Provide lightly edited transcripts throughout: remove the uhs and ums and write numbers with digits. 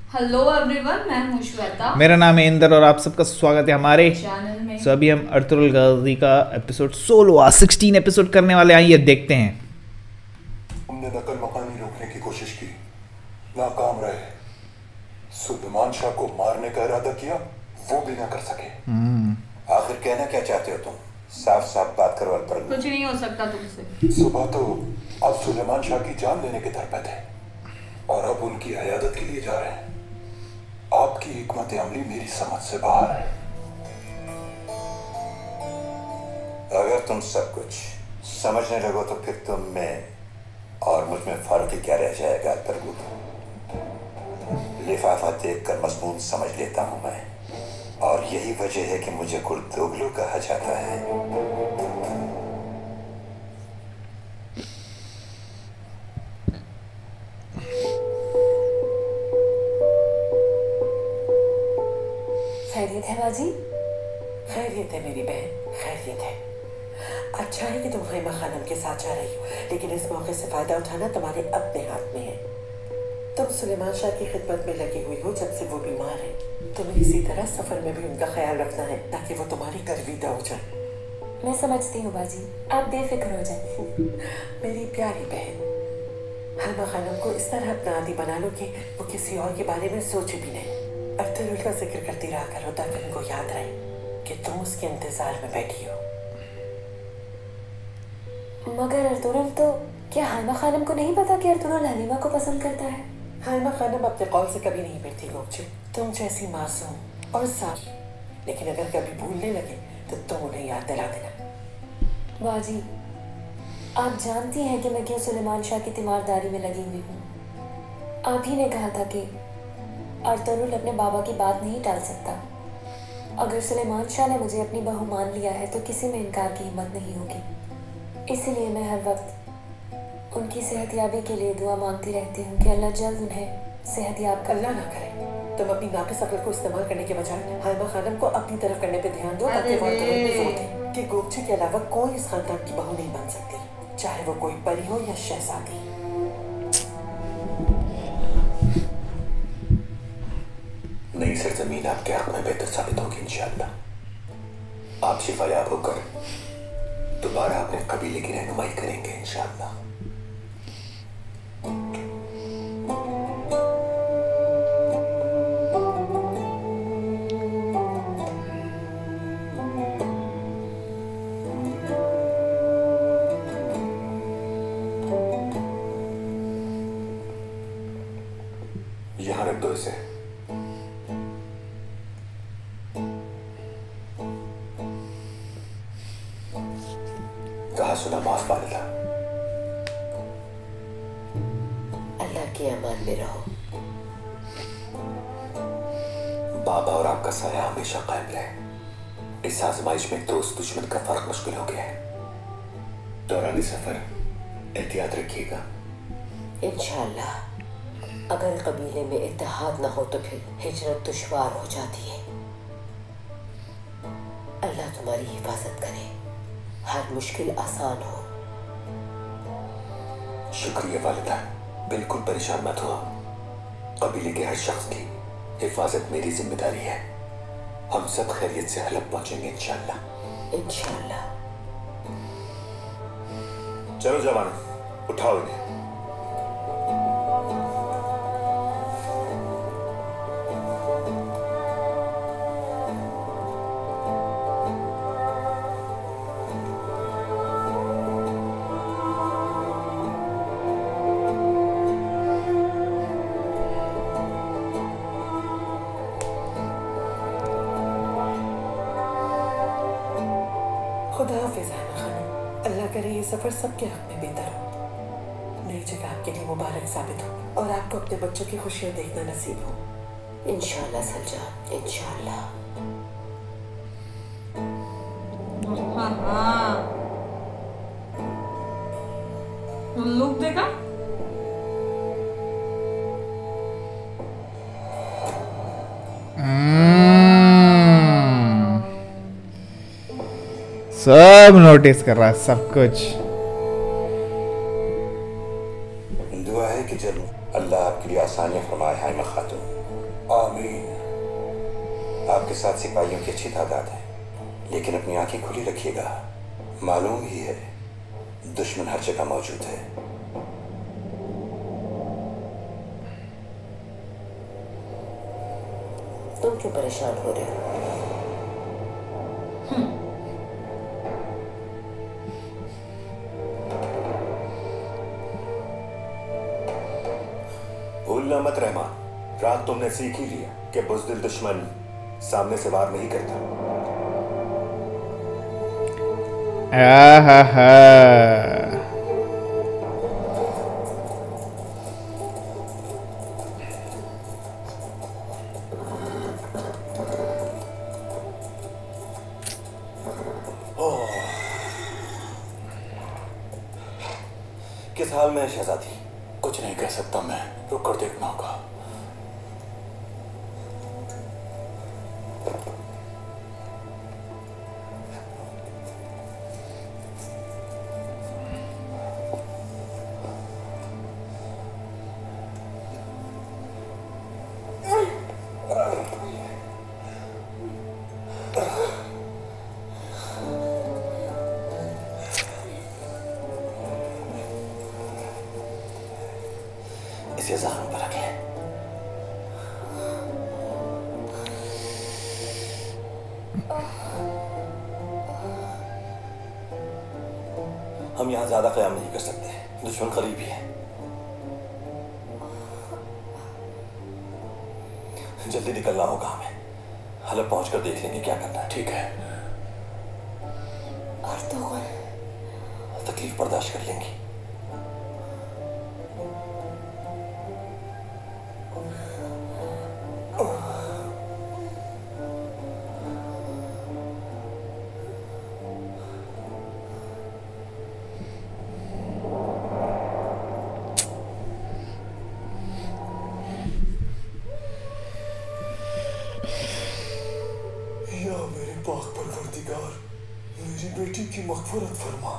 Hello everyone, मैं हूं श्वेता। मेरा नाम है इंदर और आप सबका स्वागत है हमारे चैनल में। सो अभी हम अर्तुगरुल गाजी का एपिसोड 16 एपिसोड करने वाले हैं। ये देखते हैं। हमने नकल मकानी रोकने की कोशिश की, नाकाम रहे। सुलेमान शाह को मारने का इरादा किया, वो भी ना कर सके। आखिर कहना क्या चाहते हो तुम? साफ साफ बात करो अल्पर। कुछ नहीं हो सकता तुमसे। सुबह तो आप सुलेमान शाह की जान लेने के दर पे थे और अब उनकी हयादत के लिए जा रहे हैं। आपकी हिकमत अमली मेरी समझ से बाहर है। अगर तुम सब कुछ समझने लगो तो फिर तुम में और मुझ में फर्क ही क्या रह जाएगा अल्पर। लिफाफा देखकर मजमून समझ लेता हूं मैं, और यही वजह है कि मुझे कुर्दोगलू कहा जाता है। खैरियत है बाजी? खैरियत है मेरी बहन, खैरियत है। अच्छा है कि तुम खैमा खानम के साथ जा रही हो, लेकिन इस मौके से फायदा उठाना तुम्हारे अपने हाथ में है। तुम सुलेमान शाह की खिदमत में लगी हुई हो जब से वो बीमार है। तुम्हें इसी तरह सफर में भी उनका ख्याल रखना है ताकि वो तुम्हारी गर्विदा हो जाए। मैं समझती हूँ बाजी, आप बेफिक्र हो जाए। मेरी प्यारी बहन, खैमा खानम को इस तरह अपना आदी बना लो कि वो किसी और के बारे में सोचे भी नहीं। अर्तुगरुल का जिक्र करती रहा करो ताकि उनको याद रहे कि तुम उसके इंतजार में बैठी हो। मगर अर्तुगरुल तो क्या हाइमा खानम को नहीं पता कि अर्तुगरुल हलीमा को पसंद करता है? हाइमा खानम अपने कौल से कभी नहीं बैठती गोपचू, तुम जैसी मासूम और साफ। लेकिन अगर कभी भूलने लगे तो तुम उन्हें याद दिला देना। बाजी, आप जानती हैं कि मैं क्यों सुलेमान शाह की तीमारदारी में लगी हुई हूँ। आप ही ने कहा था कि अर्तुगरुल अपने बाबा की बात नहीं टाल सकता। अगर सुलेमान शाह ने मुझे अपनी बहू मान लिया है तो किसी में इनकार की हिम्मत नहीं होगी। इसीलिए मैं हर वक्त उनकी सेहतयाबी के लिए दुआ मांगती रहती हूँ कि अल्लाह जल्द उन्हें सेहतयाब कर। अल्लाह ना करे तुम अपनी नाक़िस अक्ल को इस्तेमाल करने के बजाय हाइमा खानम को अपनी तरफ करने पे ध्यान दो ताकि वो अर्तुगरुल पे जोर दे कि गोपची के अलावा कोई इस खानदान की बहू नहीं बन सकती, चाहे वो कोई परी हो या शहजादी। नई सरजमीन आपके हक में बेहतर साबित होगी इंशाअल्लाह। आप शिफायाब होकर दोबारा अपने कबीले की रहनुमाई करेंगे इंशाअल्लाह। यहां रख दो इसे। कहा सुना माफ वालिदा। अल्लाह के अमान में रहो। बाबा और आपका साया हमेशा कायम रहे। इस आजमाइश में दोस्त दुश्मन का फर्क मुश्किल हो गया है। दौरान सफर एहतियात रखिएगा इंशाअल्लाह। अगर कबीले में इत्तेहाद न हो तो फिर हिजरत दुश्वार हो जाती है। अल्लाह तुम्हारी हिफाजत करे, हर मुश्किल आसान हो। शुक्रिया वालिदा, बिल्कुल परेशान मत हो। कबीले के हर शख्स की हिफाजत मेरी जिम्मेदारी है। हम सब खैरियत से हलब पहुंचेंगे इंशाअल्लाह। इंशाअल्लाह। चलो जवान, उठाओ इन्हें। खुदा हाफिज़ हाइमा खानम। अल्लाह करे ये सफर सबके हक में बेहतर हो, नई जगह आपके लिए मुबारक साबित हो और आपको अपने बच्चों की खुशियां देखना नसीब हो इंशाअल्लाह सलजान, इंशाअल्लाह। हाँ, लुक देखा। सब नोटिस कर रहा है सब कुछ। दुआ है कि जरूर अल्लाह आपके लिए आसानियां फरमाए हाइमा खातून। आमीन। आपके साथ सिपाहियों की अच्छी तादाद है, लेकिन अपनी आंखें खुली रखिएगा। मालूम ही है दुश्मन हर जगह मौजूद है। तुम क्यों परेशान हो रहे हो? भूलना मत रहमान, रात तुमने सीख ही लिया कि बुज़दिल दुश्मन सामने से वार नहीं करता। आहा। किस हाल में है शहजादी? कुछ नहीं कह सकता मैं, रुक कर देखना होगा। इसे जख्म पर रख ले। हम यहां ज्यादा क़याम नहीं कर सकते, दुश्मन करीब ही है। जल्दी निकलना होगा हमें। हलब पहुंचकर देख लेंगे क्या करना है। ठीक है। और तो कौन? तकलीफ बर्दाश्त कर लेंगी। या मेरे पाक परवरदिगार, मेरी बेटी की मग़फ़िरत फरमा।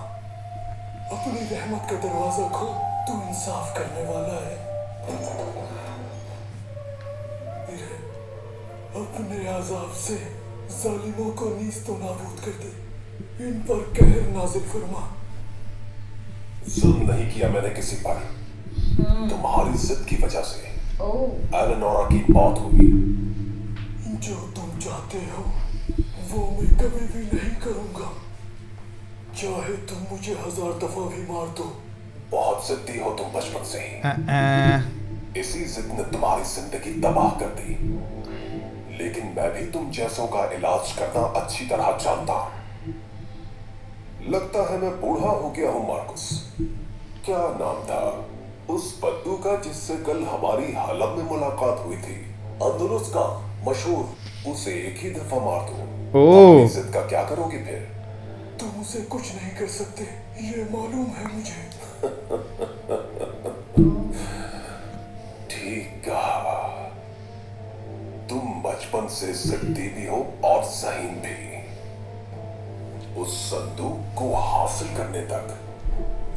अपनी रहमत का दरवाजा खोल, तू इंसाफ करने वाला है। अपने अज़ाब से जालिमों को नीज़ तो नाबूद कर दे, इन पर कहर नाज़िल फरमा। जुल्म नहीं किया मैंने किसी पर, तुम्हारी जिद की वजह से एलेनोरा की मौत हुई। जो तुम चाहते हो वो मैं कभी भी नहीं करूंगा, चाहे तुम मुझे 1000 दफा भी मार दो। बहुत जिद्दी हो तुम बचपन से ही। इसी जिद ने तुम्हारी जिंदगी तबाह कर दी, लेकिन मैं भी तुम जैसों का इलाज करना अच्छी तरह जानता हूं। लगता है मैं बूढ़ा हो गया हूं। मार्कुस, क्या नाम था उस बद्दू का जिससे कल हमारी हलब में मुलाकात हुई थी? अंदलुस का मशहूर, उसे एक ही दफा मार दो। अपनी जिद का क्या करोगे फिर? तुम उसे कुछ नहीं कर सकते, ये मालूम है मुझे। ठीक कहा, तुम बचपन से जिद्दी भी हो और ज़हीन भी। उस संदूक को हासिल करने तक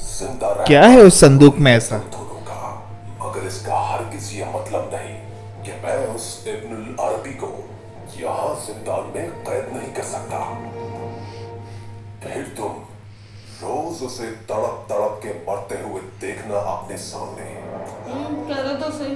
जिंदा रहना क्या है उस संदूक में ऐसा? दोनों का, मगर इसका हरगिज़ ये मतलब नहीं कि मैं उस इब्नुल अरबी को यहाँ जिंदान में कैद नहीं कर सकता। फिर तुम रोज उसे तड़प तड़प के मरते हुए देखना अपने सामने। कह रहे तो सही।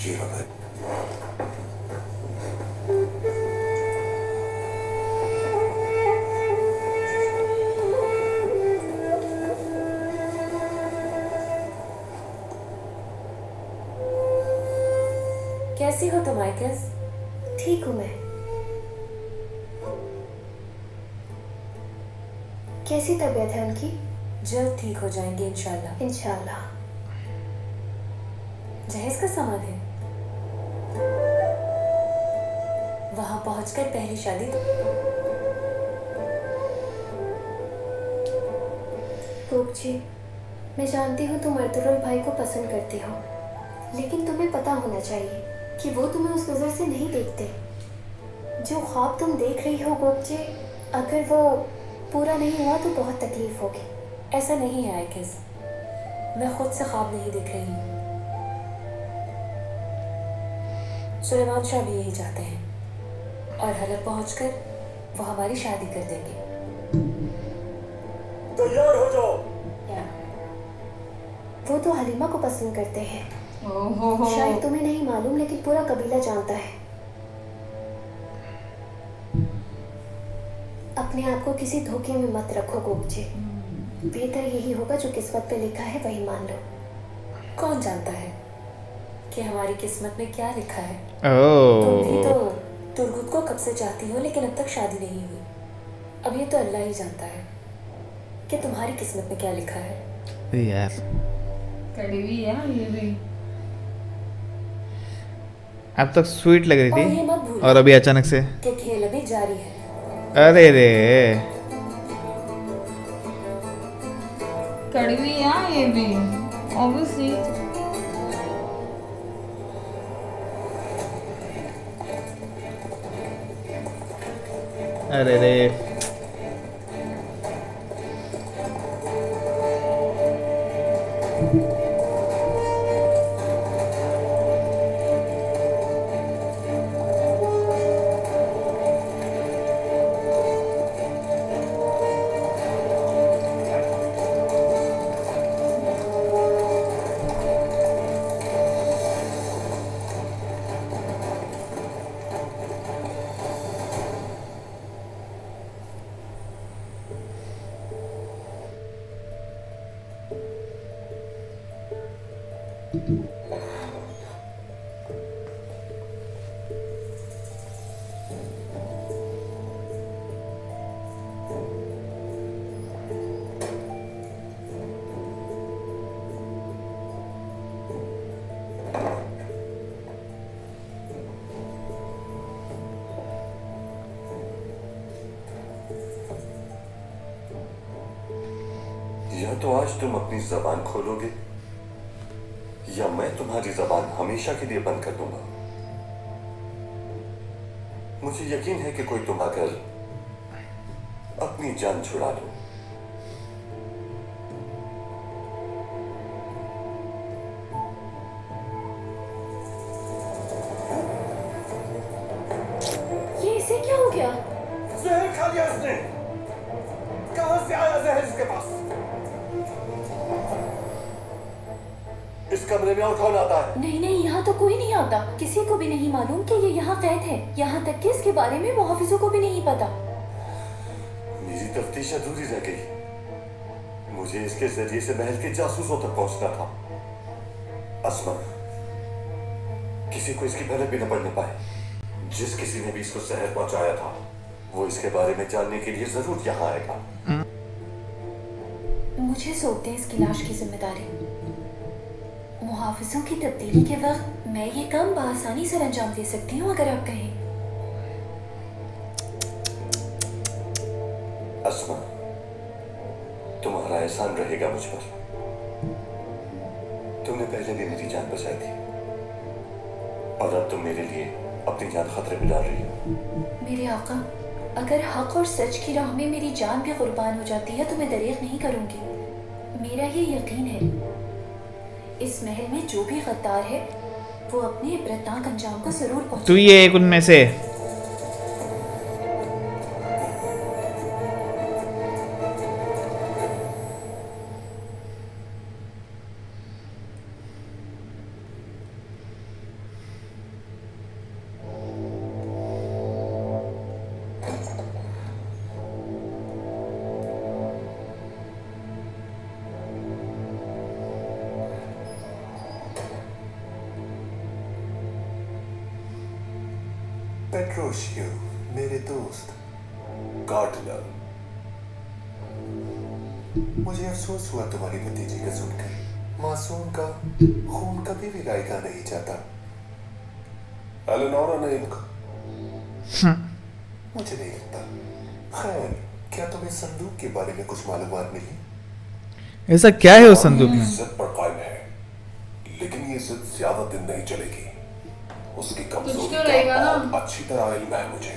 शीरा भाई, कैसी हो तुम आइकस? ठीक हूँ मैं। कैसी तबीयत है उनकी? जल्द ठीक हो जाएंगे इंशाल्लाह। इंशाल्लाह। जहेज का सामान है? वहां पहुंचकर पहली शादी कोक जी, मैं जानती हूँ तुम अर्तुगरुल भाई को पसंद करती हो, लेकिन तुम्हें पता होना चाहिए कि वो तुम्हें उस नज़र से नहीं देखते। जो ख्वाब तुम देख रही हो कोक जी, अगर वो पूरा नहीं हुआ तो बहुत तकलीफ होगी। ऐसा नहीं है आइकस, मैं खुद से ख्वाब नहीं देख रही हूँ। सुलेमान शाह भी यही चाहते हैं और हलब पहुंचकर वो हमारी शादी कर देंगे। तैयार हो जाओ। वो तो हलीमा को पसंद करते हैं। ओहो। शायद तुम्हें नहीं मालूम, लेकिन पूरा कबीला जानता है। अपने आप को किसी धोखे में मत रखो कोक जी। बेहतर यही होगा जो किस्मत पे लिखा है वही मान लो। कौन जानता है कि हमारी किस्मत में क्या लिखा है? ओह, तुम भी तो तुर्गुत को कब से चाहती हो, लेकिन अब तक शादी नहीं हुई। अब ये तो अल्लाह ही जानता है कि तुम्हारी किस्मत में क्या लिखा है। यार कड़वी है ये भी। अब तक स्वीट लग रही और ये थी मत भूलना और अभी अचानक से कि खेल अभी जारी है। अरे रे, कड़वी है ये भी ऑब्वियसली। अरे रे, या तो आज तुम अपनी जबान खोलोगे या मैं तुम्हारी जबान हमेशा के लिए बंद कर दूंगा। मुझे यकीन है कि कोई तुम आकर अपनी जान छुड़ा लो। ये इसे क्या हो गया? जहर खा लिया इसने। कहां से आया जहर इसके पास? इस कमरे में और कौन आता है? नहीं नहीं, यहाँ तो कोई नहीं आता। किसी को भी नहीं मालूम कि ये यहाँ कैद है। यहाँ तक कि इसके बारे में मुहाफिजों को भी नहीं पता। मेरी तफ्तीश अधूरी रह गई। मुझे इसके जरिए से महल के जासूसों तक पहुंचना था। अस्मा, किसी को इसकी भनक भी न पड़ने पाए। जिस किसी ने भी इसको जहर पहुंचाया था वो इसके बारे में जानने के लिए जरूर यहाँ आएगा। मुझे सौंपते हैं इसकी लाश की जिम्मेदारी। मुहाफिजों की तब्दीली के वक्त मैं ये काम बआसानी से अंजाम दे सकती हूँ अगर आप कहें। अस्मा, तुम्हारा एहसान रहेगा मुझ पर। तुमने पहले भी मेरी जान बचाई थी और अब तुम मेरे लिए अपनी जान खतरे में डाल रही हो। मेरे आका, अगर हक और सच की राह में मेरी जान भी कुर्बान हो जाती है तो मैं दरिग नहीं करूंगी। मेरा ये यकीन है इस महल में जो भी गद्दार है वो अपने इब्रतनाक अंजाम को जरूर पहुंचे। तू ये एक उनमें से। पेट्रोशियो मेरे दोस्त। कार्डिनल, मुझे अफसोस हुआ तुम्हारी भतीजी का सुनकर। मासूम का खून कभी भी गायका नहीं जाता। एलेनोरा ने इनका मुझे नहीं लगता। खैर, क्या तुम्हें संदूक के बारे में कुछ मालूमात मिली? ऐसा क्या है उस संदूक में? जिद पर कायम है, लेकिन ये जिद ज्यादा दिन नहीं चलेगी। उसकी कमजोरी तो रहेगा का ना। बहुत अच्छी तरह इल्म है मुझे।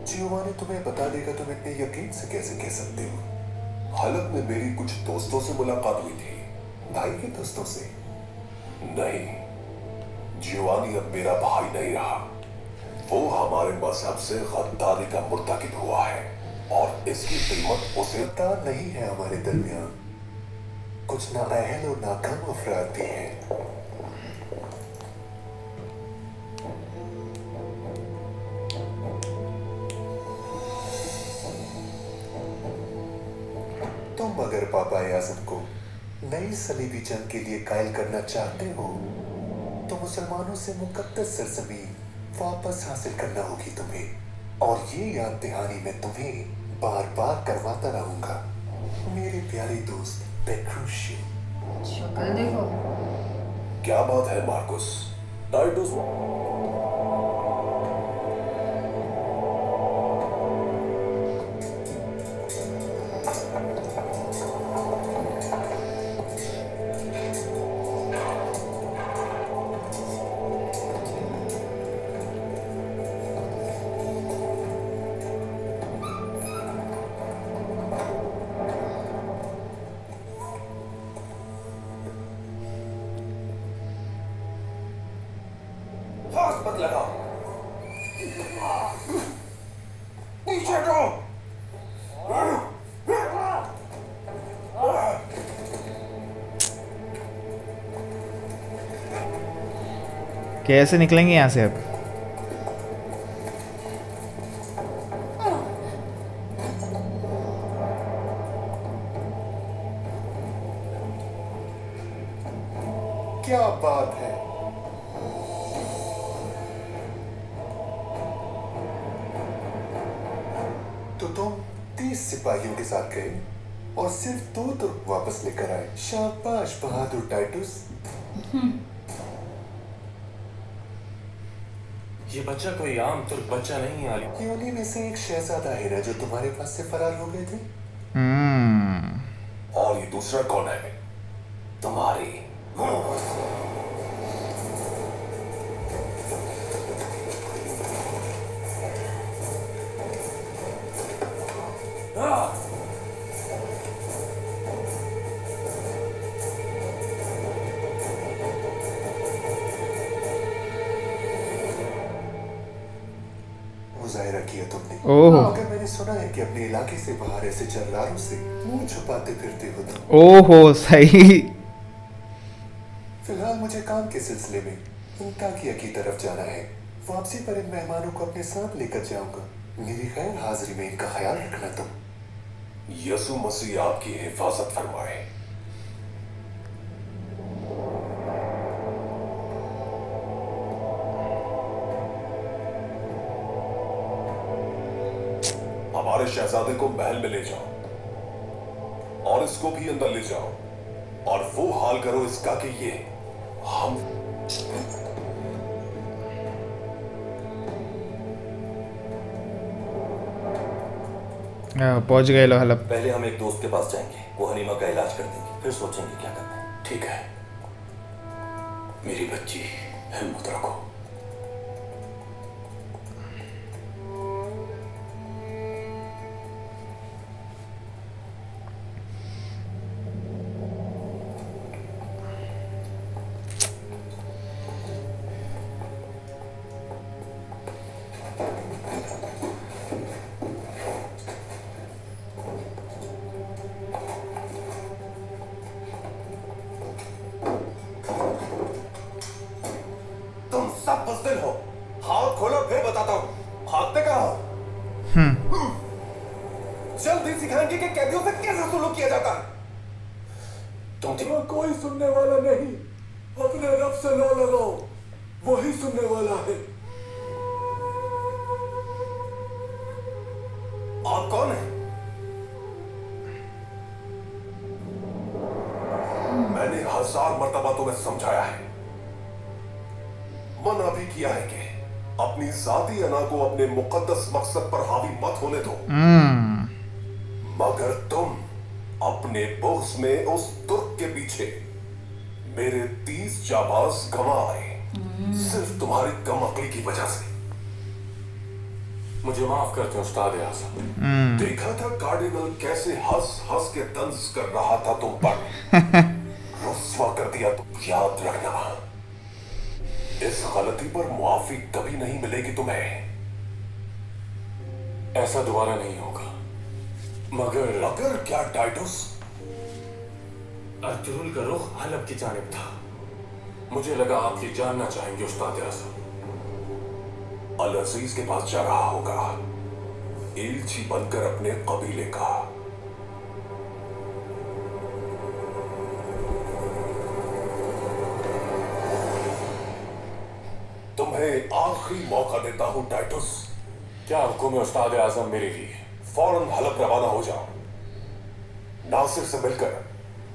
जियोवानी तुम्हें बता देगा, तुम इतने यकीन से कैसे कह सकते हो? हलक में मेरी कुछ दोस्तों से मुलाकात हुई थी। भाई के दोस्तों से? नहीं, जियोवानी अब मेरा भाई नहीं रहा। वो हमारे मजहब से गद्दारी का मुर्तकिब हुआ है और इसकी कीमत उसे तार नहीं है हमारे दरमियान। कुछ नाअहल और नाकाम अफराद भी हैं। तुम अगर पापा आज़म को नई सलीबी जंग के लिए कायल करना चाहते हो तो मुसलमानों से मुकद्दस सरजमीन वापस हासिल करना होगी तुम्हें। और ये याद दहानी मैं तुम्हें बार बार करवाता रहूंगा, मेरे प्यारे दोस्त पेट्रोशियो। शक्ल देखो। क्या बात है मार्कुस? टाइटस हाथ मत लगाओ, नीचे हटो। कैसे निकलेंगे यहाँ से अब? क्या बात है? तो तुम 30 सिपाहियों के साथ गए और सिर्फ 2 तुर्क वापस लेकर आए। शाबाश बहादुर टाइटस। ये बच्चा कोई आम तुर्क बच्चा नहीं है। ये उन्हीं में से एक शहजादा है ना जो तुम्हारे पास से फरार हो गए थे? और ये दूसरा कौन है? तुम्हारी मुजाहिरा किया तुमने। ओह। मगर मैंने सुना है कि अपने इलाके से बाहर ऐसे जरदारों से मुंह छुपाते फिरते हो तुम। ओहो सही। फिलहाल मुझे काम के सिलसिले में अंताकिया की तरफ जाना है। वापसी पर इन मेहमानों को अपने साथ लेकर जाऊंगा। मेरी खैर हाजिरी में इनका ख्याल रखना तुम। यसु मसीह आपकी हिफाजत फरमाए। हमारे शहजादे को महल में ले जाओ और इसको भी अंदर ले जाओ और वो हाल करो इसका कि ये हम पहुंच गए लो हलब। पहले हम एक दोस्त के पास जाएंगे, वो हनीमा का इलाज कर देंगे, फिर सोचेंगे क्या करना है। ठीक है मेरी बच्ची, हिम्मत रखो। सब बुज़दिल हो। हाथ खोलो फिर बताता हूँ। भागते कहाँ हो? जल्दी सिखाएंगे कि कैदियों से कैसे सुलूक किया जाता है। तुम कोई सुनने वाला नहीं। अपने रब से लो लगाओ, वही सुनने वाला है। आप कौन हैं? मैंने 1000 मर्तबा तुम्हें समझाया है, मना भी किया है कि अपनी जाती अना को अपने मुकद्दस मकसद पर हावी मत होने दो। मगर तुम अपने बुग़्ज़ में उस तुर्क के पीछे मेरे 30 जाबाज गंवा आए, सिर्फ तुम्हारी कम अक्ली की वजह से। मुझे माफ करते हो उस्ताद आज़म। देखा था कार्डिनल कैसे हंस हंस के तंज कर रहा था तुम पर, रुस्वा कर दिया। तुम याद रखना, इस गलती पर मुआफी कभी नहीं मिलेगी तुम्हें। ऐसा दोबारा नहीं होगा। मगर क्या टाइटस? अर्तुगरुल का रुख हलब की जानिब था। मुझे लगा आप ये जानना चाहेंगे उस्ताद आज़म। अल अजीज के पास जा रहा होगा, एलची बनकर अपने कबीले का। तुम्हें आखिरी मौका देता हूं टाइटस। क्या हुक्म है उस्ताद आज़म मेरे लिए? फौरन हलब रवाना हो जाओ। नासिर से मिलकर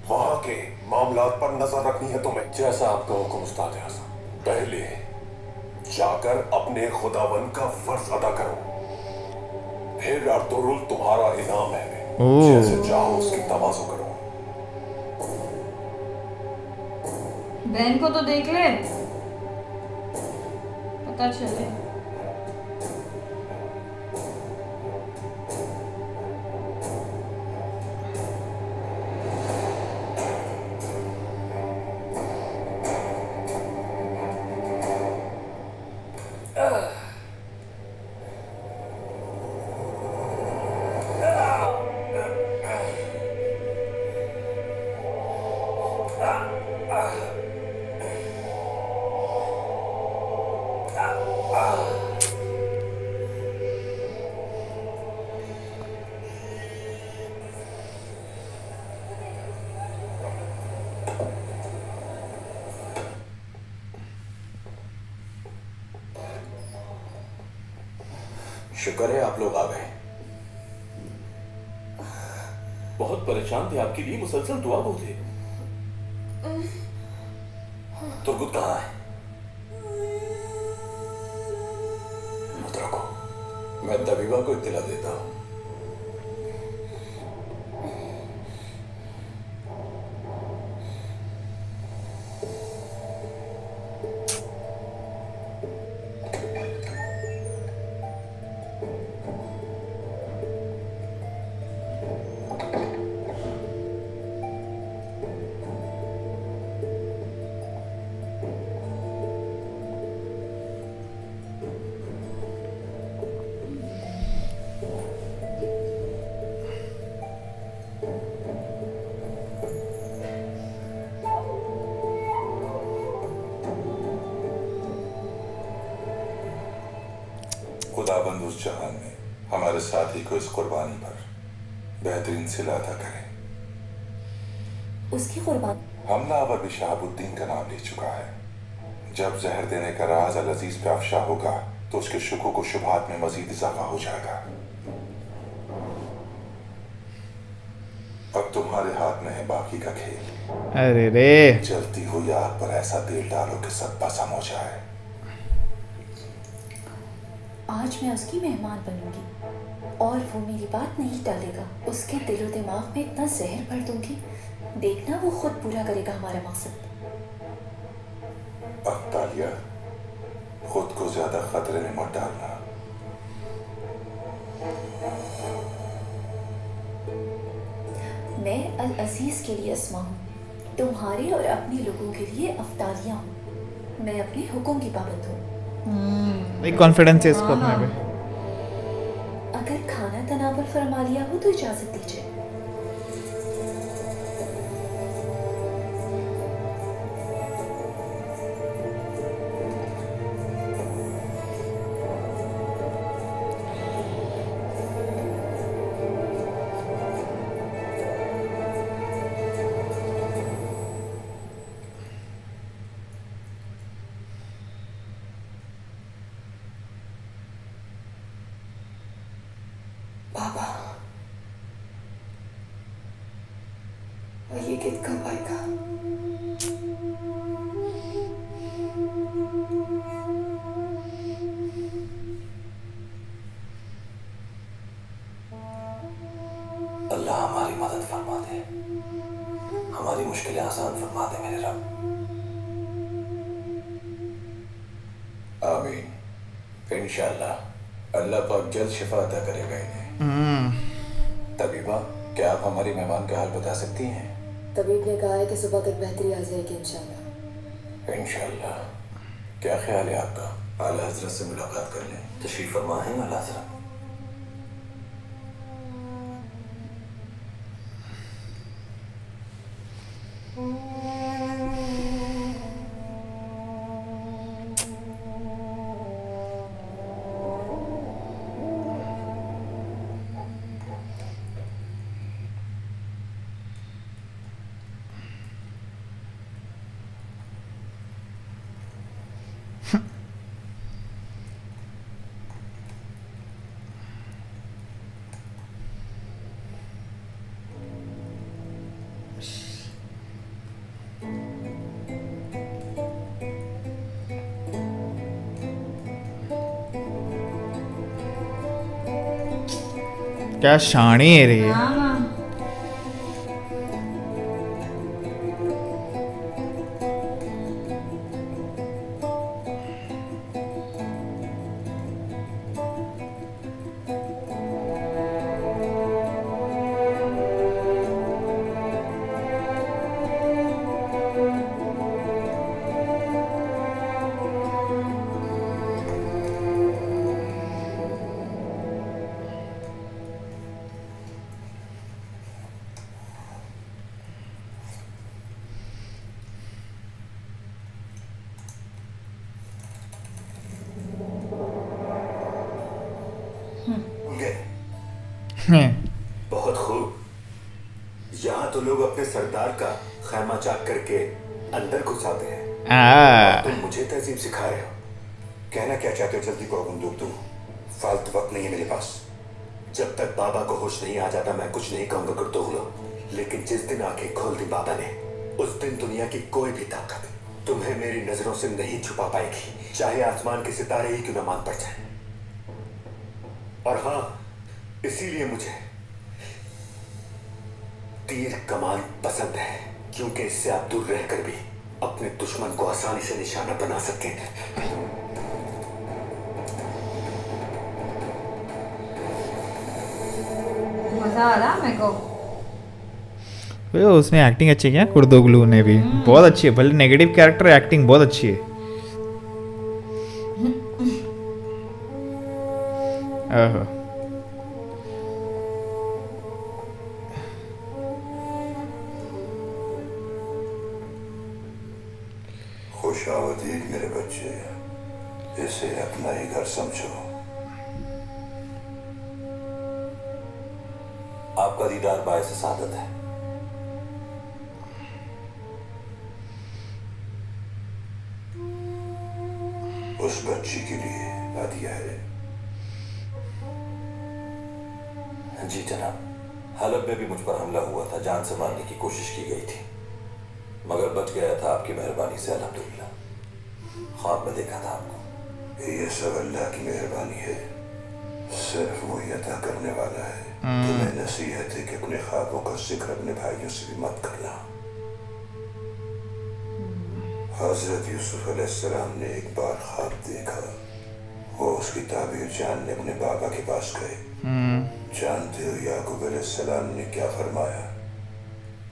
वहां के मामलात पर नजर रखनी है तुम्हें। जैसा आपका हुक्म उस्ताद आज़म। पहले जाकर अपने खुदावन का फर्ज अदा करो, फिर अर्तुगरुल तुम्हारा इनाम है। जैसे चाहो उसकी तवाज़ु करो। बहन को तो देख ले, पता चले। शुक्र है आप लोग आ गए। बहुत परेशान थे, आपके लिए मुसलसल दुआ गो थे। तुर्गुत कहाँ है? मत रखो, मैं तबीबा को इत्तला देता हूं। खुदाबंद उस जहान में हमारे साथी को इस कुर्बानी पर बेहतरीन सिला अदा करे। उसकी कुर्बान हमलावर भी शहाबुद्दीन का नाम ले चुका है। जब जहर देने का राज अल अजीज पे अफशा होगा तो उसके शुकू को शुबहात में मजीद इजाफा हो जाएगा। अब तुम्हारे हाथ में है बाकी का खेल। अरे रे, जलती हुई आग पर ऐसा तेल डालो कि सब भस्म हो जाए। आज मैं उसकी मेहमान बनूंगी और वो मेरी बात नहीं टालेगा। उसके दिलो दिमाग में इतना जहर भर दूंगी, देखना वो खुद पूरा करेगा हमारा मकसद। अब तालिया, खुद को ज्यादा खतरे में मत डालना। मैं अल अजीज के लिए अस्मा हूँ, तुम्हारे और अपने लोगों के लिए अफ्तालिया हूँ। मैं अपने हुक्म की पाबंद हूँ। एक कॉन्फिडेंस है इसको अपने पे। अगर खाना तनावुल फरमा लिया हो तो इजाजत दीजिए। और ये गीत कब आएगा? अल्लाह हमारी मदद फरमा दे, हमारी मुश्किलें आसान फरमा दे मेरे रब। आमीन। इंशाअल्लाह अल्लाह पाक जल्द शिफा अता करेगा इन्हें। तबीबा, क्या आप हमारी मेहमान का हाल बता सकती हैं? तबीब ने कहा है कि सुबह तक बेहतरी आ जाएगी इंशाअल्लाह। इंशाअल्लाह। क्या ख्याल है आपका? आला हजरत से मुलाकात कर लें। तशरीफ फरमा है आला हजरत। क्या शानी है रे। बहुत खूब। यहाँ तो लोग अपने सरदार का खैमा चाक करके अंदर घुस आते हैं। तुम मुझे तहजीब सिखा रहे हो। कहना क्या चाहते हो? जल्दी करो बंदूक दो। फालतू वक्त नहीं है मेरे पास। जब तक बाबा को होश नहीं आ जाता मैं कुछ नहीं कहूंगा गुर्दोगलो। लेकिन जिस दिन आंखें खोल दी बाबा ने, उस दिन दुनिया की कोई भी ताकत तुम्हें मेरी नजरों से नहीं छुपा पाएगी, चाहे आसमान के सितारे ही क्यों न मान पड़ जाए। और हाँ, इसीलिए मुझे तीर कमान पसंद है, क्योंकि इससे आप दूर रहकर भी अपने दुश्मन को आसानी से निशाना बना सकते हैं। मजा आ रहा मेरे को। उसने एक्टिंग अच्छी की है, कुर्दोगलू ने भी बहुत अच्छी है। भले नेगेटिव कैरेक्टर, एक्टिंग बहुत अच्छी है। खुशावदीद मेरे बच्चे, इसे अपना ही घर समझो। आपका दीदार बायस सादत है। उस बच्ची के लिए हदिया है। जी जनाब, हलब में भी मुझ पर हमला हुआ था, जान से मारने की कोशिश की गई थी, मगर बच गया था आपकी मेहरबानी से अल्हम्दुलिल्लाह। ख्वाब में देखा था आपको। ये सब अल्लाह की मेहरबानी है, सिर्फ वो ही अता करने वाला है। तुम्हें नसीहत है कि अपने ख्वाबों का जिक्र अपने भाइयों से भी मत करना। हजरत यूसुफ अलैहिस्सलाम ने एक बार ख्वाब देखा। वो उसकी ताबीर जानने अपने बाबा के पास गए। जानते हो याकूब अलैहिस्सलाम ने क्या फरमाया?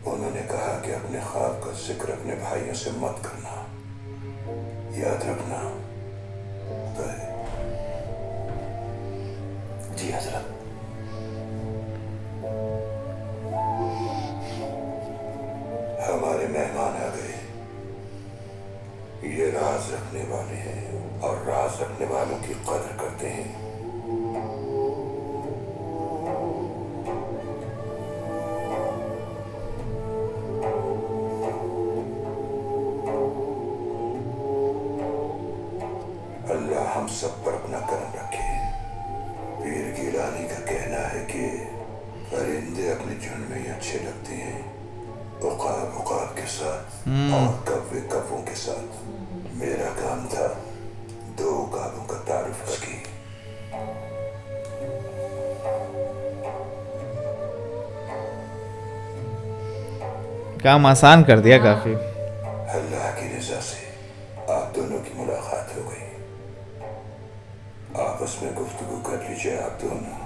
उन्होंने कहा कि अपने ख्वाब का जिक्र अपने भाइयों से मत करना, याद रखना। जी हजरत। हमारे मेहमान आ गए। ये राज रखने वाले हैं और राज रखने वालों की कदर करते हैं। अल्लाह हम सब पर अपना करम रखे। पीर गिलानी का कहना है कि परिंदे अपने झुंड में ही अच्छे लगते हैं, उकाब उकाब के साथ और कव्वे कव्वों के साथ। मेरा काम था 2 उकाबों का तारुफ की। काम आसान कर दिया काफी। अल्लाह की रजा से आप दोनों की मुलाकात हो गई। आपस में गुफ्तगू कर लीजिए आप दोनों।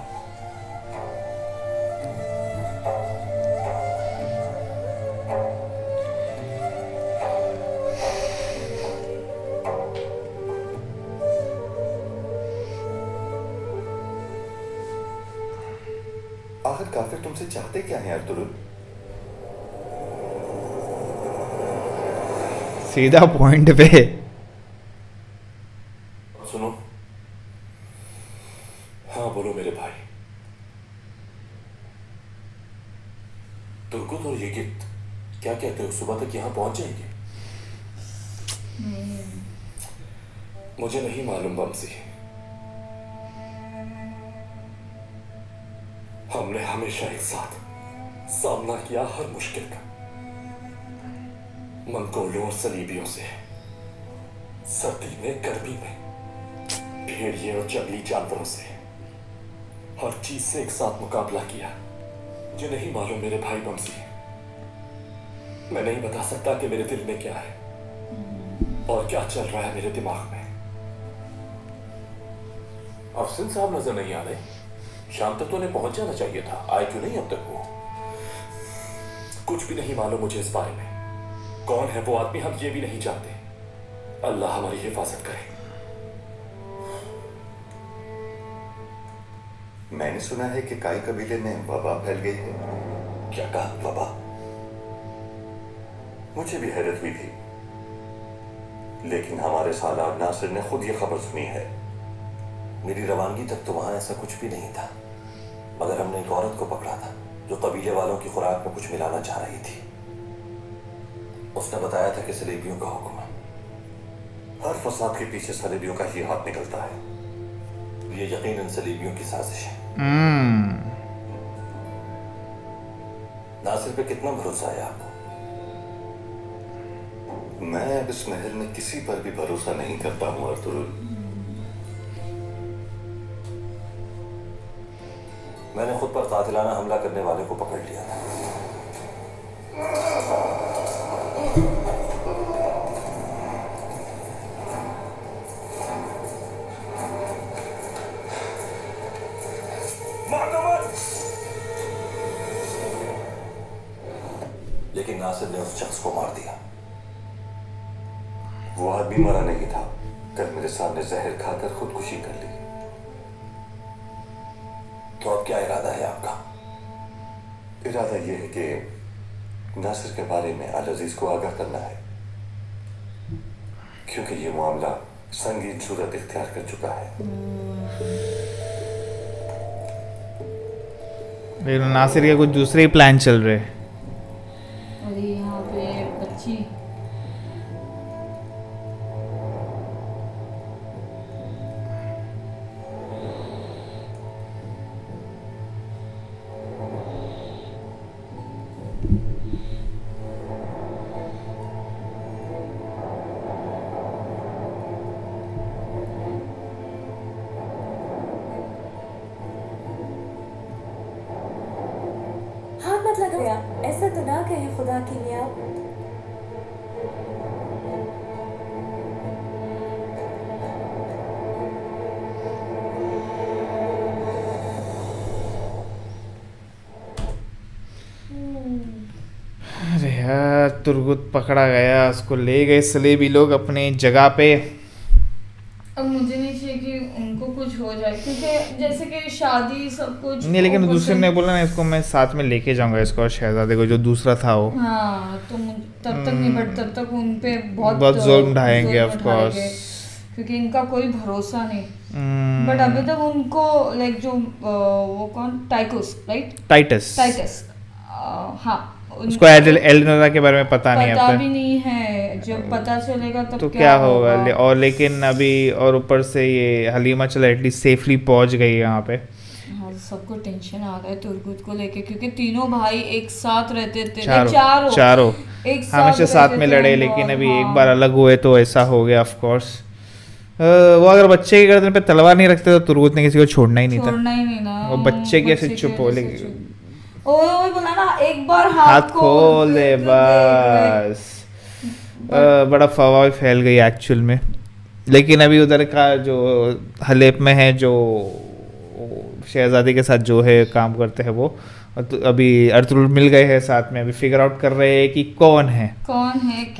आखिर काफिर तुमसे चाहते क्या हैं अर्तुगरुल? सीधा पॉइंट पे। सुनो, हाँ बोलो मेरे भाई। तुर्कुत और ये गिफ्ट क्या कहते हो, सुबह तक यहाँ पहुंच जाएंगे? मुझे नहीं मालूम बमसी। हमने हमेशा एक साथ सामना किया हर मुश्किल का, मंगोलों और सलीबियों से, सर्दी में, गर्मी में, भेड़िए और जंगली जानवरों से, हर चीज से एक साथ मुकाबला किया। मुझे नहीं मालूम मेरे भाई बमसी, मैं नहीं बता सकता कि मेरे दिल में क्या है और क्या चल रहा है मेरे दिमाग में। अफसन साहब नजर नहीं आ रहे। शाम तक तो उन्हें पहुंच जाना चाहिए था, आए क्यों नहीं अब तक वो? कुछ भी नहीं मालूम मुझे इस बारे में। कौन है वो आदमी हम ये भी नहीं जानते। अल्लाह हमारी हिफाजत करे। मैंने सुना है कि काई कबीले में वबा फैल गई है। क्या कहा? वबा? मुझे भी हैरत हुई थी, लेकिन हमारे सालार नासिर ने खुद ये खबर सुनी है। मेरी रवानगी तक तो वहां ऐसा कुछ भी नहीं था, मगर हमने एक औरत को पकड़ा था जो कबीले वालों की खुराक में कुछ मिलाना चाह रही थी। उसने बताया था कि सलेबियों का हुक्म है। हर फसाद के पीछे सलेबियों का ही हाथ निकलता है। ये यकीनन सलेबियों की साजिश है। नासिर पे कितना भरोसा है आपको? मैं अब इस महल में किसी पर भी भरोसा नहीं करता हूं अर्तुगरुल। मैंने खुद पर कातिलाना हमला करने वाले को पकड़ लिया था। लेकिन नासिर ने उस शख्स को मार दिया। वो आदमी मरा नहीं था, कल मेरे सामने जहर खाकर खुदकुशी कर ली। तो अब क्या इरादा है आपका? इरादा यह है कि नासिर के बारे में अल अजीज को आगाह करना है, क्योंकि ये मामला संगीन सूरत इख्तियार कर चुका है। लेकिन नासिर के कुछ दूसरे ही प्लान चल रहे हैं। अरे यहाँ पे बच्ची ऐसा तो ना कहे खुदा की मियां। अरे यार तुर्गुत पकड़ा गया, उसको ले गए सलेबी लोग अपने जगह पे। अब मुझे नहीं चाहिए कि उनको कुछ हो जाए, क्योंकि जैसे कि शादी सब कुछ नहीं, लेकिन दूसरे ने बोला ना इसको मैं साथ में लेके जाऊंगा, इसको और शहजादे को जो दूसरा था वो। हाँ तो तब तक नहीं, बट तब तक उन पे बहुत जुल्म ढाएंगे ऑफ कोर्स, क्योंकि इनका कोई भरोसा नहीं। बट अभी तक उनको लाइक जो वो कौन टाइटस हाँ उसको एलिनोरा के बारे में पता नहीं भी नहीं है। जब पता चलेगा तब तो क्या होगा। और लेकिन अभी और ऊपर से ये हलीमा चलो एटलीस्ट सेफली पहुंच गई यहाँ पे, हाँ सबको टेंशन आ रहा है तुर्गुत को लेके क्योंकि तीनों भाई एक साथ रहते थे चारों एक हमेशा साथ में लड़े लेकिन अभी एक बार अलग हुए तो ऐसा हो गया ऑफ कोर्स। वो अगर बच्चे के गर्दन पे तलवार नहीं रखते तो तुर्गुत ने किसी को छोड़ना ही नहीं था। वो बच्चे कैसे चुप हो ओए बोला ना एक बार हाथ खोल दे बस। बड़ा फवाह फैल गई एक्चुअल में। लेकिन अभी उधर का जो हलेप में है जो शहजादी के साथ जो है काम करते हैं वो तो अभी अर्तुगरुल मिल गए हैं साथ में। अभी फिगर आउट कर रहे हैं कि कौन है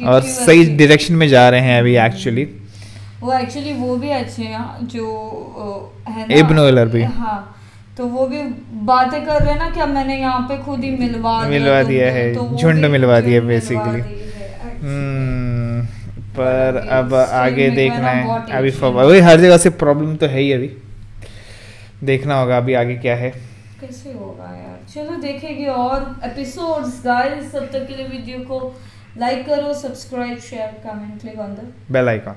और सही डायरेक्शन में जा रहे हैं अभी एक्चुअली। वो भी अच्छे हैं जो है ना इब्न उलर भी। हाँ तो वो भी बातें कर रहे हैं ना कि अब मैंने यहाँ पे खुद ही मिलवा दिया है तो झुंड मिलवा दिया बेसिकली। पर अब आगे देखना है अभी वही हर जगह से प्रॉब्लम तो है ही। अभी देखना होगा अभी आगे क्या है कैसे होगा यार। चलो देखेंगे और एपिसोड्स गाइस। तब तक के लिए वीडियो को लाइक करो, subscribe, share, comment, click on the bell icon.